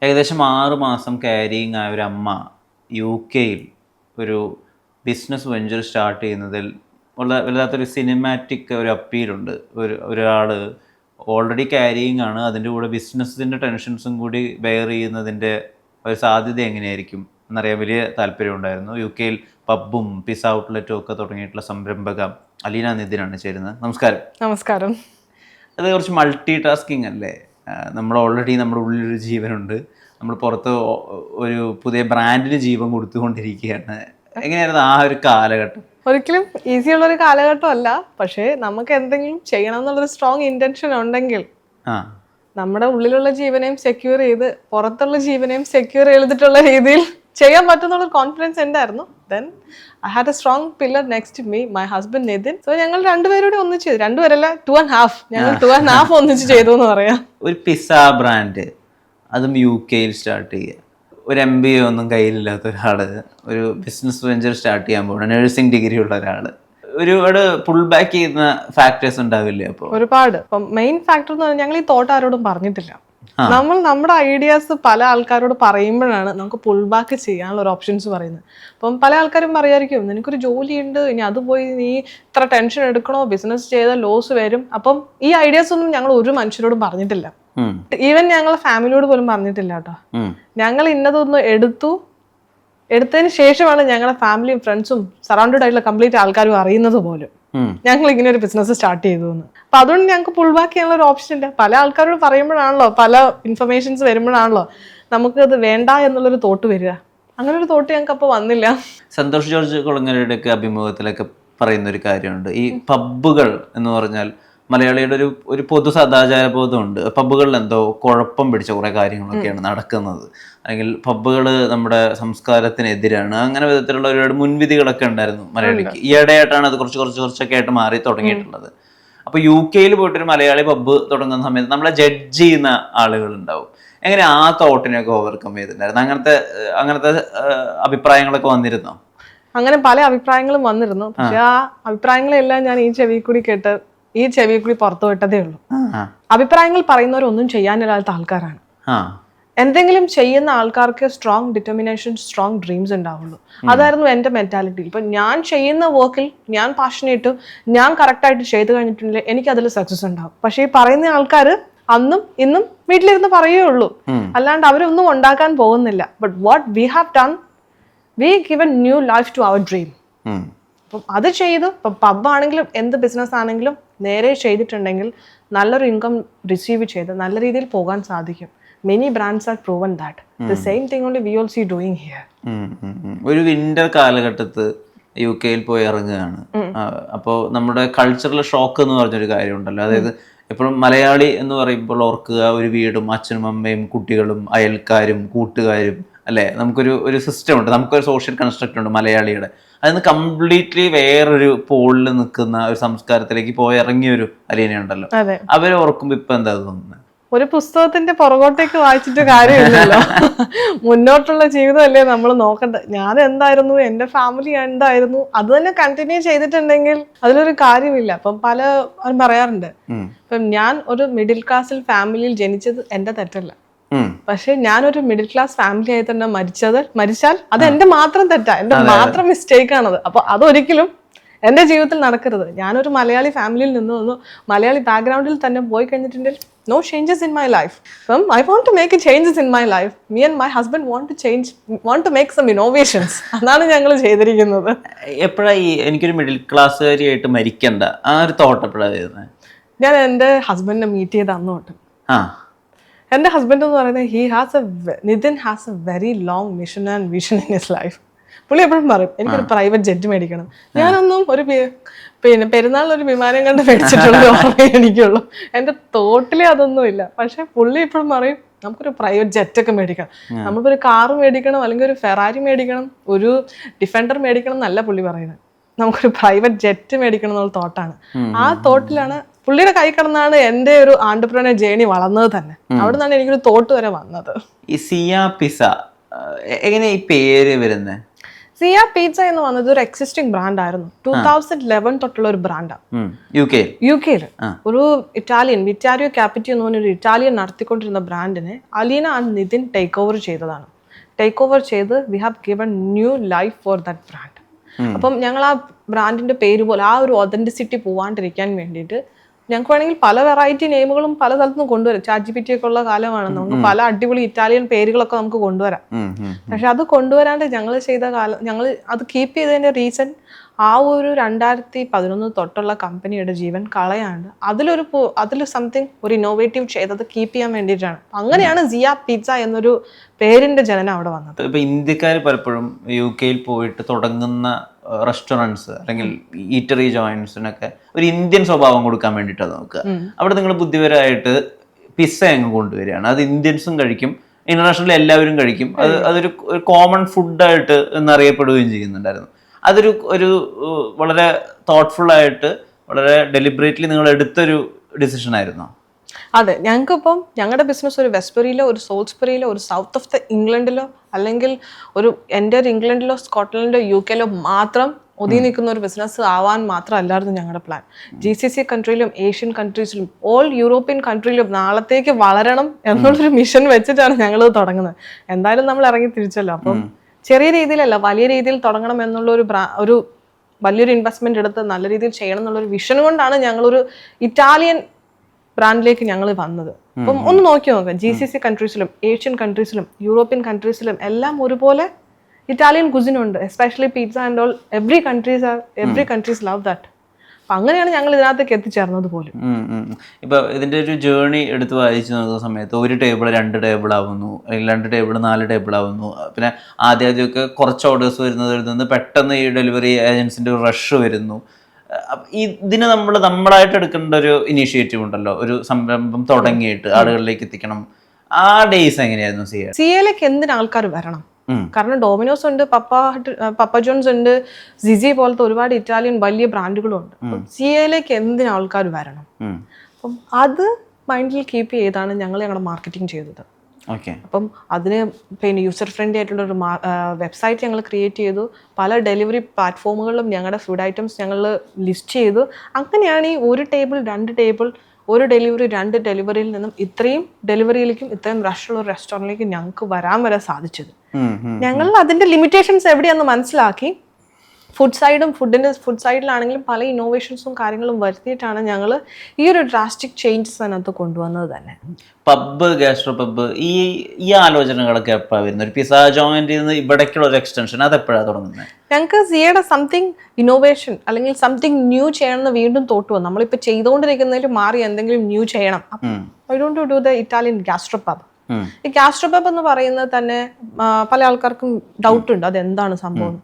ഏകദേശം 6 മാസം ക്യാരിയിങ് ആയ ഒരു അമ്മ UK-യിൽ ഒരു ബിസിനസ് വെഞ്ചർ സ്റ്റാർട്ട് ചെയ്യുന്നതിൽ വല്ലാത്തൊരു സിനിമാറ്റിക് ഒരു അപ്പീലുണ്ട്. ഒരാൾ ഓൾറെഡി ക്യാരിയിങ് ആണ്, അതിൻ്റെ കൂടെ ബിസിനസ്സിൻ്റെ ടെൻഷൻസും കൂടി ബെയർ ചെയ്യുന്നതിൻ്റെ ഒരു സാധ്യത എങ്ങനെയായിരിക്കും എന്നറിയാൻ വലിയ താല്പര്യമുണ്ടായിരുന്നു. UK-യിൽ പബ്ബും പിസ്സ ഔട്ട്ലെറ്റും ഒക്കെ തുടങ്ങിയിട്ടുള്ള സംരംഭക അലീന നിതിനാണ് ചേരുന്നത്. നമസ്കാരം. നമസ്കാരം. അത് കുറച്ച് മൾട്ടി ടാസ്കിങ് അല്ലേ? നമ്മൾ ഓൾറെഡി നമ്മുടെ ഉള്ളിലൊരു ജീവനുണ്ട്, നമ്മൾ പുറത്ത് ഒരു പുതിയ ബ്രാൻഡിന് ജീവൻ കൊടുത്തുകൊണ്ടിരിക്കുകയാണ്. എങ്ങനെയായിരുന്നു ആ ഒരു കാലഘട്ടം? ഒരിക്കലും ഈസി ഉള്ളൊരു കാലഘട്ടം അല്ല. പക്ഷേ നമുക്ക് എന്തെങ്കിലും ചെയ്യണം എന്നുള്ളൊരു സ്ട്രോങ് ഇന്റൻഷൻ ഉണ്ടെങ്കിൽ നമ്മുടെ ഉള്ളിലുള്ള ജീവനെയും സെക്യൂർ ചെയ്ത് പുറത്തുള്ള ജീവനെയും സെക്യൂർ ചെയ്തിട്ടുള്ള രീതിയിൽ ചെയ്യാൻ പറ്റുന്നുള്ളൊരു കോൺഫിഡൻസ് ഉണ്ടായിരുന്നു. Then I had a strong pillar next me, my husband Nithin. So ഞങ്ങൾ രണ്ടുപേരോട് ഒന്നിച്ച് ചെയ്തു. രണ്ടുപേരല്ല, 2.5. ഞങ്ങൾ 2.5 ഒന്നിച്ച് ചെയ്തു എന്ന് പറയാം. ഒരു പിസ്സ ബ്രാൻഡ്, അതും UK-യിൽ സ്റ്റാർട്ട് ചെയ്യുക, ഒരു MBA ഒന്നും കയ്യിലില്ലാത്ത ഒരാൾ ഒരു ബിസിനസ് വെഞ്ചർ സ്റ്റാർട്ട് ചെയ്യാൻ പോകണം, നഴ്സിംഗ് ഡിഗ്രി ഉള്ള ഒരാൾ, ഒരുപാട് പുൾ ബാക്ക് ചെയ്യുന്ന ഫാക്ടേഴ്സ് ഉണ്ടാവില്ലേ? അപ്പോൾ ഒരുപാട്. അപ്പം മെയിൻ ഫാക്ടർ എന്ന് പറഞ്ഞാൽ ഞങ്ങൾ ഈ തോട്ട് ആരോടും പറഞ്ഞിട്ടില്ല. നമ്മൾ നമ്മുടെ ഐഡിയാസ് പല ആൾക്കാരോട് പറയുമ്പോഴാണ് നമുക്ക് പുൾ ബാക്ക് ചെയ്യാനുള്ള ഒരു ഓപ്ഷൻസ് പറയുന്നത്. അപ്പം പല ആൾക്കാരും പറയായിരിക്കും, നിനക്കൊരു ജോലിയുണ്ട്, ഇനി അത് പോയി നീ ഇത്ര ടെൻഷൻ എടുക്കണോ, ബിസിനസ് ചെയ്താൽ ലോസ് വരും. അപ്പം ഈ ഐഡിയാസ് ഒന്നും ഞങ്ങൾ ഒരു മനുഷ്യരോടും പറഞ്ഞിട്ടില്ല. ഈവൻ ഞങ്ങൾ ഫാമിലിയോട് പോലും പറഞ്ഞിട്ടില്ല കേട്ടോ. ഞങ്ങൾ ഇന്നതൊന്ന് എടുത്തതിന് ശേഷമാണ് ഞങ്ങളുടെ ഫാമിലിയും ഫ്രണ്ട്സും സറൗണ്ടഡ് ആയിട്ടുള്ള കംപ്ലീറ്റ് ആൾക്കാരും അറിയുന്നത് പോലും ഞങ്ങൾ ഇങ്ങനെ ഒരു ബിസിനസ് സ്റ്റാർട്ട് ചെയ്തു എന്ന്. അപ്പൊ അതുകൊണ്ട് ഞങ്ങൾക്ക് പുൾ ബാക്ക് ചെയ്യാനുള്ള ഒരു ഓപ്ഷൻ ഇല്ല. പല ആൾക്കാരോട് പറയുമ്പോഴാണല്ലോ, പല ഇൻഫർമേഷൻസ് വരുമ്പോഴാണല്ലോ നമുക്ക് അത് വേണ്ട എന്നുള്ളൊരു തോട്ട് വരിക. അങ്ങനെ ഒരു തോട്ട് ഞങ്ങൾക്ക് അപ്പൊ വന്നില്ല. സന്തോഷ് ജോർജ് കുളങ്ങരയുടെ ഒക്കെ അഭിമുഖത്തിലൊക്കെ പറയുന്ന ഒരു കാര്യമുണ്ട്, ഈ പബ്ബുകൾ എന്ന് പറഞ്ഞാൽ മലയാളിയുടെ ഒരു പൊതു സദാചാര ബോധമുണ്ട്. പബ്ബുകളിൽ എന്തോ കുഴപ്പം പിടിച്ച കുറെ കാര്യങ്ങളൊക്കെയാണ് നടക്കുന്നത്, അല്ലെങ്കിൽ പബ്ബുകൾ നമ്മുടെ സംസ്കാരത്തിനെതിരാണ്, അങ്ങനെ വിധത്തിലുള്ള ഒരുപാട് മുൻവിധികളൊക്കെ ഉണ്ടായിരുന്നു മലയാളിക്ക്. ഈയിടെയായിട്ടാണ് അത് കുറച്ചൊക്കെ ആയിട്ട് മാറി തുടങ്ങിയിട്ടുള്ളത്. അപ്പൊ UK-യിൽ പോയിട്ടൊരു മലയാളി പബ്ബ് തുടങ്ങുന്ന സമയത്ത് നമ്മളെ ജഡ്ജ് ചെയ്യുന്ന ആളുകൾ ഉണ്ടാവും. എങ്ങനെ ആ തോട്ടിനെയൊക്കെ ഓവർകം ചെയ്തിട്ടുണ്ടായിരുന്നു? അങ്ങനത്തെ അഭിപ്രായങ്ങളൊക്കെ വന്നിരുന്നോ? അങ്ങനെ പല അഭിപ്രായങ്ങളും വന്നിരുന്നു. പക്ഷെ ആ അഭിപ്രായങ്ങളെല്ലാം ഞാൻ ഈ ചെവി കൂടി പുറത്തു വിട്ടതേ ഉള്ളൂ. അഭിപ്രായങ്ങൾ പറയുന്നവരൊന്നും ചെയ്യാനില്ലാത്ത ആൾക്കാരാണ്. എന്തെങ്കിലും ചെയ്യുന്ന ആൾക്കാർക്ക് സ്ട്രോങ് ഡിറ്റർമിനേഷൻ, സ്ട്രോങ് ഡ്രീംസ് ഉണ്ടാവുള്ളൂ. അതായിരുന്നു എൻ്റെ മെന്റാലിറ്റി. ഇപ്പൊ ഞാൻ ചെയ്യുന്ന വർക്കിൽ ഞാൻ പാഷനേറ്റും ഞാൻ കറക്റ്റായിട്ട് ചെയ്ത് കഴിഞ്ഞിട്ടുണ്ടെങ്കിൽ എനിക്ക് അതിൽ സക്സസ് ഉണ്ടാവും. പക്ഷെ ഈ പറയുന്ന ആൾക്കാർ അന്നും ഇന്നും വീട്ടിലിരുന്ന് പറയുകയുള്ളൂ, അല്ലാണ്ട് അവരൊന്നും ഉണ്ടാക്കാൻ പോകുന്നില്ല. But what we have done, we given new life to our dream. അപ്പം അത് ചെയ്തു. ഇപ്പം പബ്ബാണെങ്കിലും എന്ത് ബിസിനസ് ആണെങ്കിലും നേരെ ചെയ്തിട്ടുണ്ടെങ്കിൽ നല്ലൊരു ഇൻകം റിസീവ് ചെയ്ത് നല്ല രീതിയിൽ പോകാൻ സാധിക്കും. Many brands have proven that. The same thing only we also doing here. ഒരു വിന്റർ കാലഘട്ടത്ത് UK-യിൽ പോയി ഇറങ്ങുകയാണ്. അപ്പോൾ നമ്മുടെ കൾച്ചറൽ ഷോക്ക് എന്ന് പറഞ്ഞൊരു കാര്യമുണ്ടല്ലോ. അതായത് എപ്പോഴും മലയാളി എന്ന് പറയുമ്പോൾ ഓർക്കുക ഒരു വീടും അച്ഛനും അമ്മയും കുട്ടികളും അയൽക്കാരും കൂട്ടുകാരും അല്ലേ? നമുക്കൊരു സിസ്റ്റം ഉണ്ട്, നമുക്കൊരു സോഷ്യൽ കൺസ്ട്രക്റ്റ് ഉണ്ട് മലയാളിയുടെ. അതിന് കംപ്ലീറ്റ്ലി വേറൊരു പോളിൽ നിൽക്കുന്ന ഒരു സംസ്കാരത്തിലേക്ക് പോയി ഇറങ്ങിയൊരു അലീനയുണ്ടല്ലോ. അവരെ ഓർക്കുമ്പോൾ ഇപ്പൊ എന്താ തോന്നുന്നത്? ഒരു പുസ്തകത്തിന്റെ പുറകോട്ടേക്ക് വായിച്ചിട്ട് കാര്യമില്ലല്ലോ. മുന്നോട്ടുള്ള ജീവിതമല്ലേ നമ്മൾ നോക്കണ്ടത്. ഞാൻ എന്തായിരുന്നു, എന്റെ ഫാമിലി എന്തായിരുന്നു, അത് തന്നെ കണ്ടിന്യൂ ചെയ്തിട്ടുണ്ടെങ്കിൽ അതിലൊരു കാര്യമില്ല. അപ്പം പലരും പറയാറുണ്ട്, ഇപ്പം ഞാൻ ഒരു മിഡിൽ ക്ലാസ്സിൽ ഫാമിലിയിൽ ജനിച്ചത് എന്റെ തെറ്റല്ല. പക്ഷെ ഞാനൊരു മിഡിൽ ക്ലാസ് ഫാമിലി ആയി തന്നെ മരിച്ചാൽ അത് എന്റെ മാത്രം തെറ്റാ, എന്റെ മാത്രം മിസ്റ്റേക്ക് ആണത്. അപ്പൊ അതൊരിക്കലും എന്റെ ജീവിതത്തിൽ നടക്കരുത്. ഞാനൊരു മലയാളി ഫാമിലിയിൽ നിന്ന് വന്നു, മലയാളി ബാക്ക്ഗ്രൗണ്ടിൽ തന്നെ പോയി കഴിഞ്ഞിട്ടുണ്ടെങ്കിൽ no changes in my life. I want to make changes in my life. Me and my husband want to make some innovations. അതാണ് ഞങ്ങൾ ചെയ്തിരിക്കുന്നത്. എപ്പോഴായി എനിക്കൊരു മിഡിൽ ക്ലാസ്സുകാരിയായിട്ട് മരിക്കണ്ട ആ ഒരു തോട്ട് എപ്പോഴാണ് വരുന്നത്? ഞാൻ എൻ്റെ ഹസ്ബൻഡിനെ മീറ്റ് ചെയ്ത് അന്ന് തൊട്ട്. എൻ്റെ ഹസ്ബൻഡ് എന്ന് പറയുന്നത് Nithin has a very long mission and vision in his life. പുള്ളി എപ്പോഴും പറയും എനിക്കൊരു പ്രൈവറ്റ് ജെറ്റ് മേടിക്കണം. ഞാനൊന്നും ഒരു പെരുന്നാളിനൊരു വിമാനം കണ്ട് മേടിച്ചിട്ടുള്ള ഓർമ്മ എനിക്കുള്ളൂ. എൻ്റെ തോട്ടിലേ അതൊന്നും ഇല്ല. പക്ഷെ പുള്ളി എപ്പോഴും പറയും നമുക്കൊരു പ്രൈവറ്റ് ജെറ്റൊക്കെ മേടിക്കണം, നമ്മളിപ്പോൾ ഒരു കാറ് മേടിക്കണം, അല്ലെങ്കിൽ ഒരു ഫെറാരി മേടിക്കണം, ഒരു ഡിഫൻഡർ മേടിക്കണം എന്നല്ല പുള്ളി പറയുന്നത്. നമുക്കൊരു പ്രൈവറ്റ് ജെറ്റ് മേടിക്കണം എന്നുള്ള തോട്ടാണ്. ആ തോട്ടിലാണ് പുള്ളിയുടെ കൈ കിടന്നാണ് എൻ്റെ ഒരു ആന്റർപ്രണർ ജേണി വളർന്നത് തന്നെ. അവിടെ നിന്നാണ് എനിക്കൊരു തോട്ട് വരെ വന്നത്. ഈ സിയ പിസ്സ എങ്ങനെ ഈ പേര് വരുന്നത്? സിയ പിസ്സ എന്ന് വന്നത് ഒരു എക്സിസ്റ്റിംഗ് ബ്രാൻഡ് ആയിരുന്നു. 2011 തൊട്ടുള്ള ഒരു ബ്രാൻഡാണ് യു കെയിൽ. ഒരു ഇറ്റാലിയൻ വിറ്റാരിയോ ക്യാപിറ്റി എന്ന് പറഞ്ഞൊരു ഇറ്റാലിയൻ നടത്തിക്കൊണ്ടിരുന്ന ബ്രാൻഡിനെ Aleena and Nithin take over ചെയ്തതാണ്. ടേക്ക് ഓവർ ചെയ്ത് we have given new life for that brand. അപ്പം ഞങ്ങൾ ആ ബ്രാൻഡിന്റെ പേര് പോലെ ആ ഒരു ഒതന്റിസിറ്റി പോവാണ്ടിരിക്കാൻ വേണ്ടിയിട്ട് ഞങ്ങൾക്ക് വേണമെങ്കിൽ പല വെറൈറ്റി നെയിമുകളും പല സ്ഥലത്തുനിന്ന് കൊണ്ടുവരാം. ChatGPT ഒക്കെ ഉള്ള കാലമാണ്, നമുക്ക് പല അടിപൊളി ഇറ്റാലിയൻ പേരുകളൊക്കെ നമുക്ക് കൊണ്ടുവരാം. പക്ഷെ അത് കൊണ്ടുവരാണ്ട് ഞങ്ങൾ ചെയ്ത കാലം, ഞങ്ങൾ അത് കീപ്പ് ചെയ്തതിന്റെ റീസൺ ആ ഒരു 2011 തൊട്ടുള്ള കമ്പനിയുടെ ജീവൻ കളയാണ്ട് അതിൽ സംതിങ് ഒരു ഇന്നോവേറ്റീവ് ചെയ്തത് കീപ്പ് ചെയ്യാൻ വേണ്ടിയിട്ടാണ്. അങ്ങനെയാണ് സിയ പിസ്സ എന്നൊരു പേരിന്റെ ജനനം അവിടെ വന്നത്. ഇപ്പൊ ഇന്ത്യക്കാർ പലപ്പോഴും UK പോയിട്ട് തുടങ്ങുന്ന റെസ്റ്റോറൻറ്റ്സ് അല്ലെങ്കിൽ ഈറ്ററി ജോയിൻസിനൊക്കെ ഒരു ഇന്ത്യൻ സ്വഭാവം കൊടുക്കാൻ വേണ്ടിയിട്ടാണ് നോക്കുക. അവിടെ നിങ്ങൾ ബുദ്ധിപരമായിട്ട് പിസ്സ അങ്ങ് കൊണ്ടുവരികയാണ്. അത് ഇന്ത്യൻസും കഴിക്കും, ഇന്റർനാഷണലി എല്ലാവരും കഴിക്കും. അതൊരു കോമൺ ഫുഡായിട്ട് എന്നറിയപ്പെടുകയും ചെയ്യുന്നുണ്ടായിരുന്നു. അതൊരു വളരെ തോട്ട്ഫുൾ ആയിട്ട് വളരെ ഡെലിബറേറ്റ്ലി നിങ്ങൾ എടുത്തൊരു ഡിസിഷൻ ആയിരുന്നോ? അതെ, ഞങ്ങൾക്കിപ്പം ഞങ്ങളുടെ ബിസിനസ് ഒരു വെസ്റ്റ്ബറിയിലോ ഒരു സോൾസ്ബറിയിലോ ഒരു സൗത്ത് ഓഫ് ദ ഇംഗ്ലണ്ടിലോ അല്ലെങ്കിൽ ഒരു ഇംഗ്ലണ്ടിലോ സ്കോട്ട്ലൻഡിലോ UK മാത്രം ഒതുങ്ങി നിൽക്കുന്ന ഒരു ബിസിനസ് ആവാൻ മാത്രമല്ലായിരുന്നു ഞങ്ങളുടെ പ്ലാൻ. GCC കൺട്രിയിലും ഏഷ്യൻ കൺട്രീസിലും ഓൾ യൂറോപ്യൻ കൺട്രിയിലും നാളത്തേക്ക് വളരണം എന്നുള്ളൊരു മിഷൻ വെച്ചിട്ടാണ് ഞങ്ങൾ തുടങ്ങുന്നത്. എന്തായാലും നമ്മൾ ഇറങ്ങി തിരിച്ചല്ലോ. അപ്പം ചെറിയ രീതിയിലല്ല, വലിയ രീതിയിൽ തുടങ്ങണം എന്നുള്ള ഒരു വലിയൊരു ഇൻവെസ്റ്റ്മെന്റ് എടുത്ത് നല്ല രീതിയിൽ ചെയ്യണം എന്നുള്ളൊരു വിഷൻ കൊണ്ടാണ് ഞങ്ങളൊരു ഇറ്റാലിയൻ ബ്രാൻഡിലേക്ക് ഞങ്ങൾ വന്നത്. അപ്പം ഒന്ന് നോക്കി നോക്കാം, GCC കൺട്രീസിലും ഏഷ്യൻ കൺട്രീസിലും യൂറോപ്യൻ കൺട്രീസിലും എല്ലാം ഒരുപോലെ ഇറ്റാലിയൻ കുസിനുണ്ട്. Especially pizza and all every countries love that. അപ്പൊ അങ്ങനെയാണ് ഞങ്ങൾ ഇതിനകത്തേക്ക് എത്തിച്ചേർന്നത് പോലും. ഇപ്പൊ ഇതിന്റെ ഒരു ജേർണി എടുത്ത് വായിച്ചു നോക്കുന്ന സമയത്ത് ഒരു ടേബിൾ 2 ടേബിൾ ആവുന്നു, അല്ലെങ്കിൽ 2 ടേബിൾ 4 ടേബിൾ ആവുന്നു. പിന്നെ ആദ്യമൊക്കെ കുറച്ച് ഓർഡേഴ്സ് വരുന്നത് പെട്ടെന്ന് ഈ ഡെലിവറി ഏജൻസിന്റെ ഒരു റഷ് വരുന്നു. ഇതിന് നമ്മളായിട്ട് എടുക്കേണ്ട ഒരു ഇനീഷ്യേറ്റീവ് ഉണ്ടല്ലോ, ഒരു സംരംഭം തുടങ്ങിയിട്ട് ആളുകളിലേക്ക് എത്തിക്കണം. ആ ഡേയ്സ് എങ്ങനെയായിരുന്നു സിയയിലേക്ക് എന്തിന് ആൾക്കാർ വരണം? കാരണം ഡോമിനോസ് ഉണ്ട്, പപ്പ ജോൺസ് ഉണ്ട്, സിസി പോലത്തെ ഒരുപാട് ഇറ്റാലിയൻ വലിയ ബ്രാൻഡുകളും ഉണ്ട്. അപ്പം സിയയിലേക്ക് എന്തിന് ആൾക്കാർ വരണം? അപ്പം അത് മൈൻഡിൽ കീപ്പ് ചെയ്താണ് ഞങ്ങളുടെ മാർക്കറ്റിംഗ് ചെയ്തത്. അപ്പം അതിന് പിന്നെ യൂസർ ഫ്രണ്ട്ലി ആയിട്ടുള്ള ഒരു വെബ്സൈറ്റ് ഞങ്ങൾ ക്രിയേറ്റ് ചെയ്തു. പല ഡെലിവറി പ്ലാറ്റ്ഫോമുകളിലും ഞങ്ങളുടെ ഫുഡ് ഐറ്റംസ് ഞങ്ങൾ ലിസ്റ്റ് ചെയ്തു. അങ്ങനെയാണ് ഈ ഒരു ടേബിൾ 2 ടേബിൾ ഒരു ഡെലിവറി 2 ഡെലിവറിയിൽ നിന്നും ഇത്രയും ഡെലിവറിയിലേക്കും ഇത്രയും റഷുള്ള ഒരു റെസ്റ്റോറൻറ്റിലേക്ക് ഞങ്ങൾക്ക് വരെ സാധിച്ചത്. ഞങ്ങൾ അതിന്റെ ലിമിറ്റേഷൻസ് എവിടെയാണെന്ന് മനസ്സിലാക്കി ഫുഡ് സൈഡിലാണെങ്കിലും പല ഇന്നോവേഷൻസും കാര്യങ്ങളും വരുത്തിയിട്ടാണ് ഞങ്ങൾ ഈ ഒരു ഡ്രാസ്റ്റിക് ചേഞ്ചസ് അതിനകത്ത് കൊണ്ടുവന്നത് തന്നെ. പബ്ബ്, ഗാസ്ട്രോ പബ്ബ്, ഈ ആലോചനകളൊക്കെ എപ്പോഴാണ് വരുന്നത്? ഒരു പിസ്സ ജോയിന്റ് ഇവിടേക്കുള്ള ഒരു എക്സ്റ്റൻഷൻ അത് എപ്പോഴാണ് തുടങ്ങുന്നത്? ഞങ്ങൾക്ക് സിയയുടെ സംതിങ് ഇന്നോവേഷൻ അല്ലെങ്കിൽ സംതിങ് ന്യൂ ചെയ്യണമെന്ന് വീണ്ടും തോട്ട് വന്നു. നമ്മളിപ്പോൾ ചെയ്തുകൊണ്ടിരിക്കുന്നതിൽ മാറി എന്തെങ്കിലും ന്യൂ ചെയ്യണം. I don't do the Italian gastro pub. ഈ ഗാസ്ട്രോ പബ് എന്ന് പറയുന്നത് തന്നെ പല ആൾക്കാർക്കും ഡൗട്ട് ഉണ്ട്, അതെന്താണ് സംഭവം.